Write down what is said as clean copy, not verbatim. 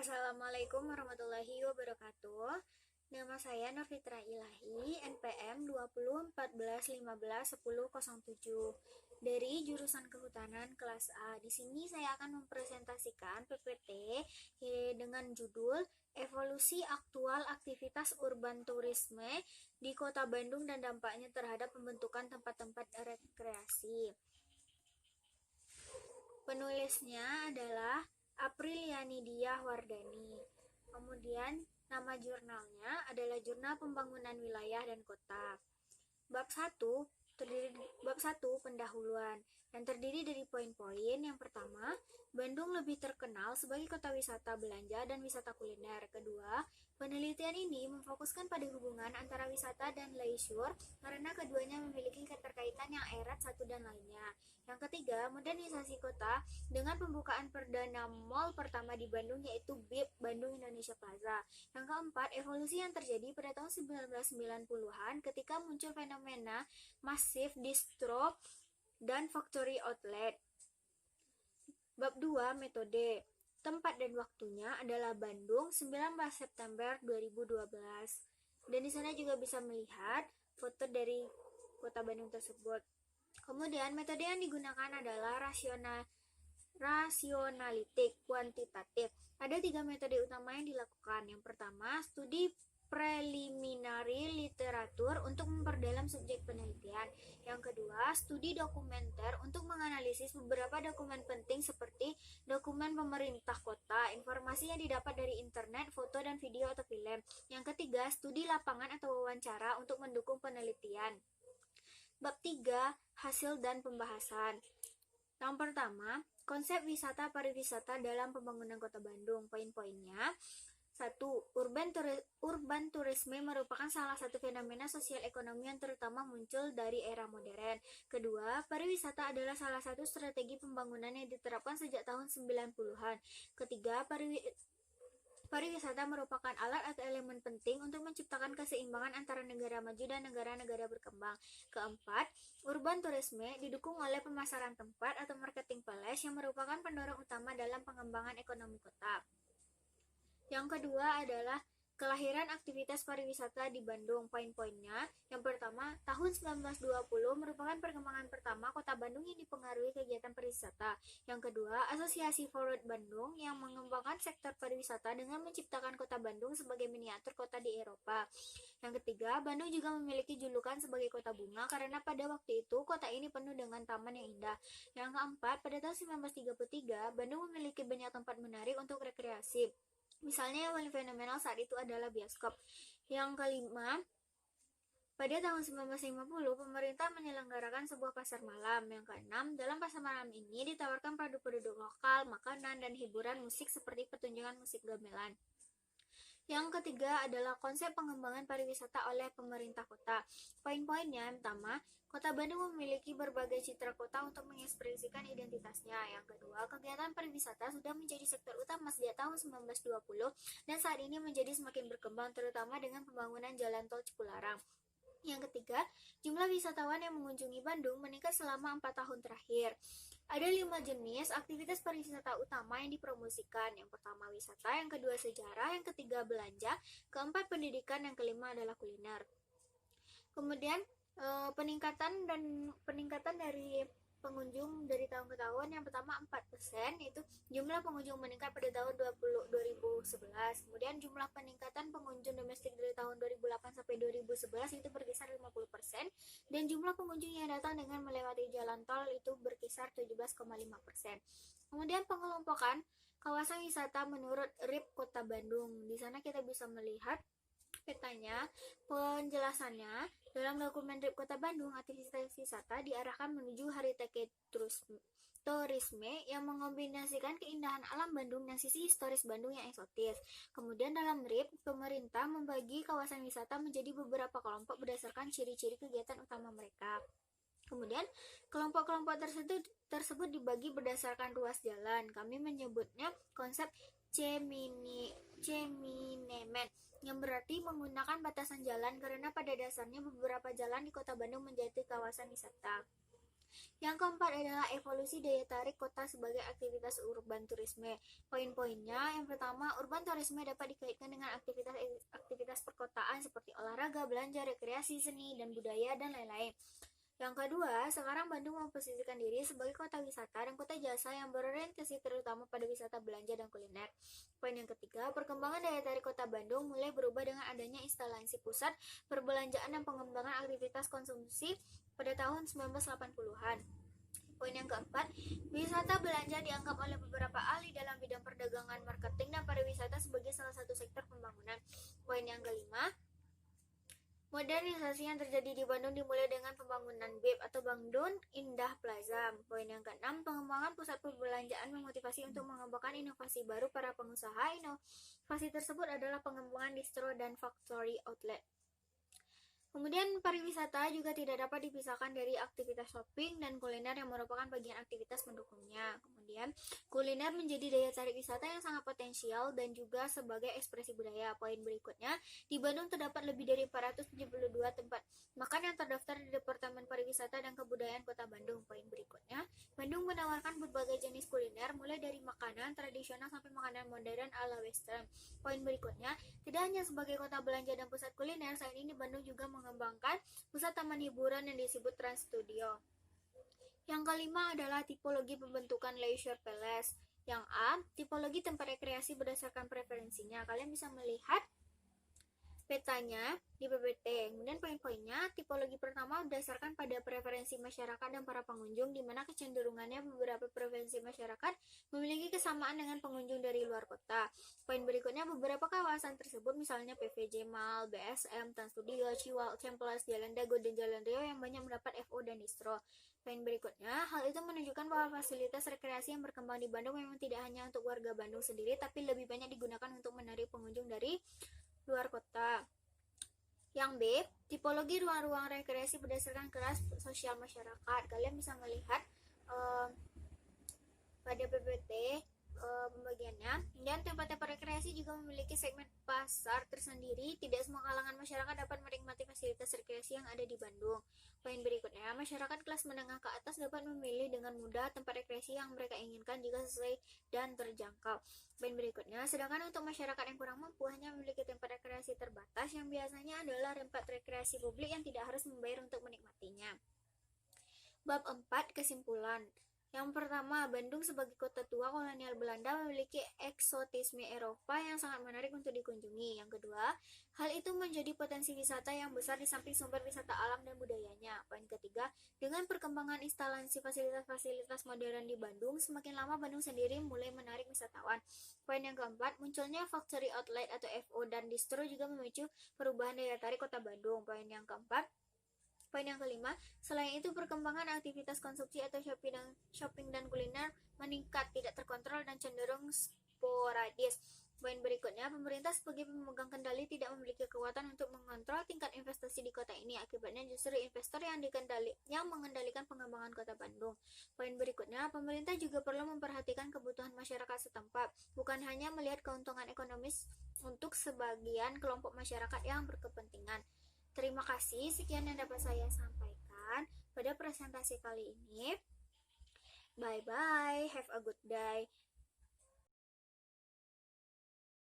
Assalamualaikum warahmatullahi wabarakatuh. Nama saya Nurfitra Ilahi, NPM 2014151007 dari jurusan Kehutanan kelas A. Di sini saya akan mempresentasikan PPT dengan judul Evolusi Aktual Aktivitas Urban Tourisme di Kota Bandung dan dampaknya terhadap pembentukan tempat-tempat rekreasi. Penulisnya adalah Apriliani Diah Wardani. Kemudian nama jurnalnya adalah Jurnal Pembangunan Wilayah dan Kota. Bab 1 pendahuluan dan terdiri dari poin-poin. Yang pertama, Bandung lebih terkenal sebagai kota wisata belanja dan wisata kuliner. Kedua, penelitian ini memfokuskan pada hubungan antara wisata dan leisure karena keduanya memiliki keterkaitan yang erat satu dan lainnya. Yang ketiga, modernisasi kota dengan pembukaan perdana mall pertama di Bandung yaitu BIP Bandung Indonesia Plaza. Yang keempat, evolusi yang terjadi pada tahun 1990-an ketika muncul fenomena masif distro dan factory outlet. Bab 2, metode. Tempat dan waktunya adalah Bandung 19 September 2012. Dan di sana juga bisa melihat foto dari kota Bandung tersebut. Kemudian metode yang digunakan adalah rasionalitik kuantitatif. Ada 3 metode utama yang dilakukan. Yang pertama, studi preliminary literatur untuk memperdalam subjek penelitian. Yang kedua, studi dokumenter untuk menganalisis beberapa dokumen penting seperti dokumen pemerintah kota, informasi yang didapat dari internet, foto dan video atau film. Yang ketiga, studi lapangan atau wawancara untuk mendukung penelitian. Bab 3, hasil dan pembahasan. Yang pertama, konsep wisata pariwisata dalam pembangunan Kota Bandung. Poin-poinnya: 1. Urban tourisme merupakan salah satu fenomena sosial ekonomi yang terutama muncul dari era modern. Kedua, pariwisata adalah salah satu strategi pembangunan yang diterapkan sejak tahun 90-an. Ketiga, pariwisata merupakan alat atau elemen penting untuk menciptakan keseimbangan antara negara maju dan negara-negara berkembang. Keempat, urban tourisme didukung oleh pemasaran tempat atau marketing place yang merupakan pendorong utama dalam pengembangan ekonomi kota. Yang kedua adalah kelahiran aktivitas pariwisata di Bandung. Poin-poinnya: yang pertama, tahun 1920 merupakan perkembangan pertama Kota Bandung yang dipengaruhi kegiatan pariwisata. Yang kedua, Asosiasi Forward Bandung yang mengembangkan sektor pariwisata dengan menciptakan Kota Bandung sebagai miniatur kota di Eropa. Yang ketiga, Bandung juga memiliki julukan sebagai Kota Bunga karena pada waktu itu kota ini penuh dengan taman yang indah. Yang keempat, pada tahun 1933, Bandung memiliki banyak tempat menarik untuk rekreasi. Misalnya yang paling fenomenal saat itu adalah bioskop. Yang kelima, pada tahun 1950, pemerintah menyelenggarakan sebuah pasar malam. Yang keenam, dalam pasar malam ini ditawarkan produk-produk lokal, makanan, dan hiburan musik seperti pertunjukan musik gamelan. Yang ketiga adalah konsep pengembangan pariwisata oleh pemerintah kota. Poin-poinnya: yang pertama, Kota Bandung memiliki berbagai citra kota untuk mengekspresikan identitasnya. Yang kedua, kegiatan pariwisata sudah menjadi sektor utama sejak tahun 1920 dan saat ini menjadi semakin berkembang terutama dengan pembangunan jalan tol Cipularang. Yang ketiga, jumlah wisatawan yang mengunjungi Bandung meningkat selama 4 tahun terakhir. Ada 5 jenis aktivitas pariwisata utama yang dipromosikan. Yang pertama, wisata. Yang kedua, sejarah. Yang ketiga, belanja. Keempat, pendidikan. Yang kelima adalah kuliner. Kemudian peningkatan dari pengunjung dari tahun ke tahun. Yang pertama 4%, yaitu jumlah pengunjung meningkat pada tahun 2011. Kemudian jumlah peningkatan pengunjung domestik dari tahun 2008 sampai 2011 itu berkisar 50%, dan jumlah pengunjung yang datang dengan melewati jalan tol itu berkisar 17,5%. Kemudian pengelompokan kawasan wisata menurut RIP Kota Bandung. Di sana kita bisa melihat petanya. Penjelasannya, dalam dokumen RIP Kota Bandung, aktivitas wisata diarahkan menuju Heritage Tourisme yang mengombinasikan keindahan alam Bandung dan sisi historis Bandung yang eksotis. Kemudian dalam RIP, pemerintah membagi kawasan wisata menjadi beberapa kelompok berdasarkan ciri-ciri kegiatan utama mereka. Kemudian kelompok-kelompok tersebut dibagi berdasarkan ruas jalan. Kami menyebutnya konsep Ceminemen, yang berarti menggunakan batasan jalan karena pada dasarnya beberapa jalan di Kota Bandung menjadi kawasan wisata. Yang keempat adalah evolusi daya tarik kota sebagai aktivitas urban tourisme. Poin-poinnya, yang pertama, urban tourisme dapat dikaitkan dengan aktivitas perkotaan seperti olahraga, belanja, rekreasi, seni, dan budaya, dan lain-lain. Yang kedua, sekarang Bandung memposisikan diri sebagai kota wisata dan kota jasa yang berorientasi terutama pada wisata belanja dan kuliner. Poin yang ketiga, perkembangan daya tarik kota Bandung mulai berubah dengan adanya instalasi pusat perbelanjaan dan pengembangan aktivitas konsumsi pada tahun 1980-an. Poin yang keempat, wisata belanja dianggap oleh beberapa ahli dalam bidang perdagangan, marketing, dan pariwisata sebagai salah satu sektor pembangunan. Poin yang kelima, modernisasi yang terjadi di Bandung dimulai dengan pembangunan BIP atau Bandung Indah Plaza. Poin yang keenam, pengembangan pusat perbelanjaan memotivasi untuk mengembangkan inovasi baru para pengusaha. Inovasi tersebut adalah pengembangan distro dan factory outlet. Kemudian pariwisata juga tidak dapat dipisahkan dari aktivitas shopping dan kuliner yang merupakan bagian aktivitas pendukungnya. Kemudian kuliner menjadi daya tarik wisata yang sangat potensial dan juga sebagai ekspresi budaya. Poin berikutnya, di Bandung terdapat lebih dari 472 tempat makan yang terdaftar di Departemen Pariwisata dan Kebudayaan Kota Bandung. Poin berikutnya, Bandung menawarkan berbagai jenis kuliner mulai dari makanan tradisional sampai makanan modern ala western. Poin berikutnya, tidak hanya sebagai kota belanja dan pusat kuliner, saat ini Bandung juga mengembangkan pusat taman hiburan yang disebut Trans Studio. Yang kelima adalah tipologi pembentukan leisure palace. Yang A, tipologi tempat rekreasi berdasarkan preferensinya. Kalian bisa melihat petanya di PPT. Kemudian poin-poinnya, tipologi pertama berdasarkan pada preferensi masyarakat dan para pengunjung, di mana kecenderungannya beberapa preferensi masyarakat memiliki kesamaan dengan pengunjung dari luar kota. Poin berikutnya, beberapa kawasan tersebut misalnya PVJ Mall, BSM, Trans Studio, Ciwal, Ciamplas, Jalan Dago, dan Jalan Rio yang banyak mendapat FO dan distro. Poin berikutnya, hal itu menunjukkan bahwa fasilitas rekreasi yang berkembang di Bandung memang tidak hanya untuk warga Bandung sendiri, tapi lebih banyak digunakan untuk menarik pengunjung dari luar kota. Yang B, tipologi ruang-ruang rekreasi berdasarkan kelas sosial masyarakat. Kalian bisa melihat pada PPT pembagiannya. Dan tempat-tempat rekreasi juga memiliki segmen pasar tersendiri. Tidak semua kalangan masyarakat dapat menikmati fasilitas rekreasi yang ada di Bandung. Poin berikutnya, masyarakat kelas menengah ke atas dapat memilih dengan mudah tempat rekreasi yang mereka inginkan jika sesuai dan terjangkau. Poin berikutnya, sedangkan untuk masyarakat yang kurang mampu hanya memiliki tempat rekreasi terbatas yang biasanya adalah tempat rekreasi publik yang tidak harus membayar untuk menikmatinya. Bab 4, kesimpulan. Yang pertama, Bandung sebagai kota tua kolonial Belanda memiliki eksotisme Eropa yang sangat menarik untuk dikunjungi. Yang kedua, hal itu menjadi potensi wisata yang besar di samping sumber wisata alam dan budayanya. Poin ketiga, dengan perkembangan instalasi fasilitas-fasilitas modern di Bandung, semakin lama Bandung sendiri mulai menarik wisatawan. Poin yang keempat, munculnya factory outlet atau FO dan distro juga memicu perubahan daya tarik kota Bandung. Poin yang kelima, selain itu perkembangan aktivitas konsumsi atau shopping dan kuliner meningkat, tidak terkontrol dan cenderung sporadis. Poin berikutnya, pemerintah sebagai pemegang kendali tidak memiliki kekuatan untuk mengontrol tingkat investasi di kota ini. Akibatnya justru investor yang mengendalikan pengembangan kota Bandung. Poin berikutnya, pemerintah juga perlu memperhatikan kebutuhan masyarakat setempat, bukan hanya melihat keuntungan ekonomis untuk sebagian kelompok masyarakat yang berkepentingan. Terima kasih, sekian yang dapat saya sampaikan pada presentasi kali ini. Bye-bye, have a good day.